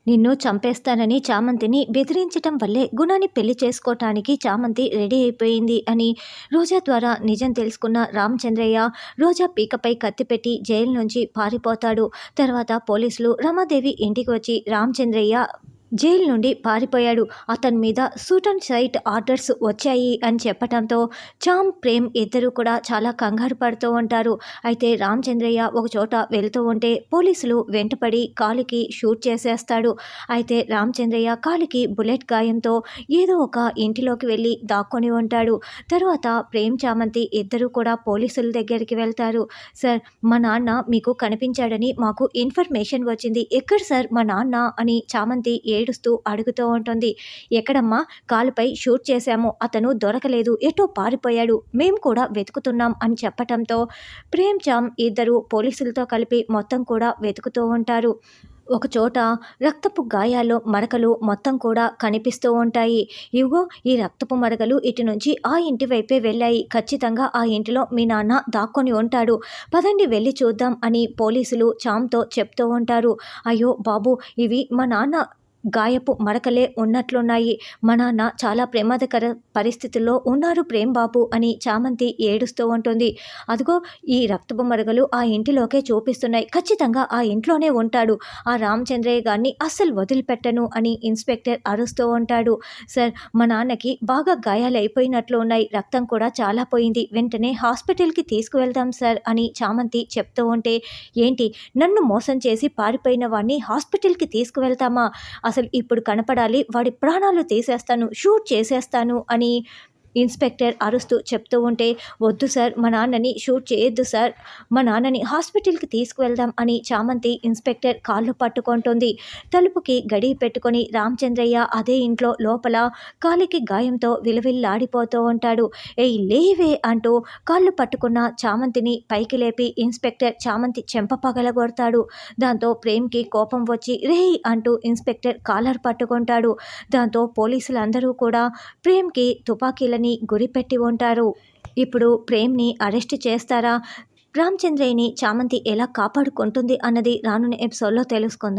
నిన్ను చంపేస్తానని చామంతిని బెదిరించటం వల్లే గుణాన్ని పెళ్లి చేసుకోవటానికి చామంతి రెడీ అయిపోయింది అని రోజా ద్వారా నిజం తెలుసుకున్న రామచంద్రయ్య రోజా పీకపై కత్తి పెట్టి జైలు నుంచి పారిపోతాడు. తర్వాత పోలీసులు రమాదేవి ఇంటికి వచ్చి రామచంద్రయ్య జైలు నుండి పారిపోయాడు, అతని మీద షూట్ అండ్ సైట్ ఆర్డర్స్ వచ్చాయి అని చెప్పటంతో చామ్, ప్రేమ్ ఇద్దరు కూడా చాలా కంగారు పడుతూ ఉంటారు. అయితే రామచంద్రయ్య ఒక చోట వెళ్తూ ఉంటే పోలీసులు వెంటపడి కాలికి షూట్ చేసేస్తాడు. అయితే రామచంద్రయ్య కాలికి బుల్లెట్ గాయంతో ఏదో ఒక ఇంటిలోకి వెళ్ళి దాక్కొని ఉంటాడు. తర్వాత ప్రేమ్, చామంతి ఇద్దరు కూడా పోలీసుల దగ్గరికి వెళ్తారు. సార్, మా నాన్న మీకు కనిపించాడని మాకు ఇన్ఫర్మేషన్ వచ్చింది. ఎక్కడ సార్ మా నాన్న అని చామంతి ఏడుస్తూ అడుగుతూ ఉంటుంది. ఎక్కడమ్మా, కాలుపై షూట్ చేశాము, అతను దొరకలేదు, ఎటో పారిపోయాడు, మేము కూడా వెతుకుతున్నాం అని చెప్పటంతో ప్రేమ్, చామ్ ఇద్దరు పోలీసులతో కలిపి మొత్తం కూడా వెతుకుతూ ఉంటారు. ఒకచోట రక్తపు గాయాలు, మరకలు మొత్తం కూడా కనిపిస్తూ ఉంటాయి. ఇవిగో ఈ రక్తపు మరకలు ఇటు నుంచి ఆ ఇంటి వైపే వెళ్ళాయి, ఖచ్చితంగా ఆ ఇంటిలో మీ నాన్న దాక్కొని ఉంటాడు, పదండి వెళ్ళి చూద్దాం అని పోలీసులు చామ్తో చెప్తూ ఉంటారు. అయ్యో బాబు, ఇవి మా నాన్న గాయపు మరకలే ఉన్నట్లున్నాయి, మా నాన్న చాలా ప్రమాదకర పరిస్థితుల్లో ఉన్నారు ప్రేమ్ బాబు అని చామంతి ఏడుస్తూ ఉంటుంది. అదిగో ఈ రక్తపు మరకలు ఆ ఇంటిలోకే చూపిస్తున్నాయి, ఖచ్చితంగా ఆ ఇంట్లోనే ఉంటాడు, ఆ రామచంద్రయ్య గారిని అస్సలు వదిలిపెట్టను అని ఇన్స్పెక్టర్ అరుస్తూ ఉంటాడు. సార్, మా నాన్నకి బాగా గాయాలు అయిపోయినట్లు ఉన్నాయి, రక్తం కూడా చాలా పోయింది, వెంటనే హాస్పిటల్కి తీసుకువెళ్తాం సార్ అని చామంతి చెప్తూ ఉంటే, ఏంటి, నన్ను మోసం చేసి పారిపోయిన వాడిని హాస్పిటల్కి తీసుకువెళ్తామా, అసలు ఇప్పుడు కనపడాలి, వాడి ప్రాణాలు తీసేస్తాను, షూట్ చేసేస్తాను అని ఇన్స్పెక్టర్ అరుస్తూ చెప్తూ ఉంటే, వద్దు సార్, మా నాన్నని షూట్ చేయొద్దు సార్, మా నాన్నని హాస్పిటల్కి తీసుకువెళ్దాం అని చామంతి ఇన్స్పెక్టర్ కాళ్ళు పట్టుకుంటుంది. తలుపుకి గడియ పెట్టుకొని రామచంద్రయ్య అదే ఇంట్లో లోపల కాలికి గాయంతో విలవిల్లాడిపోతూ ఉంటాడు. ఏయ్ లేవే అంటూ కాళ్ళు పట్టుకున్న చామంతిని పైకి లేపి ఇన్స్పెక్టర్ చామంతి చెంప పగలగొడతాడు. దాంతో ప్రేమ్కి కోపం వచ్చి రేయ్ అంటూ ఇన్స్పెక్టర్ కాలర్ పట్టుకుంటాడు. దాంతో పోలీసులందరూ కూడా ప్రేమ్కి తుపాకీల గురిపెట్టి ఉంటారు. ఇప్పుడు ప్రేమ్ని అరెస్ట్ చేస్తారా, రామచంద్రయ్యని చామంతి ఎలా కాపాడుకుంటుంది అన్నది రానున్న ఎపిసోడ్లో తెలుసుకుందాం.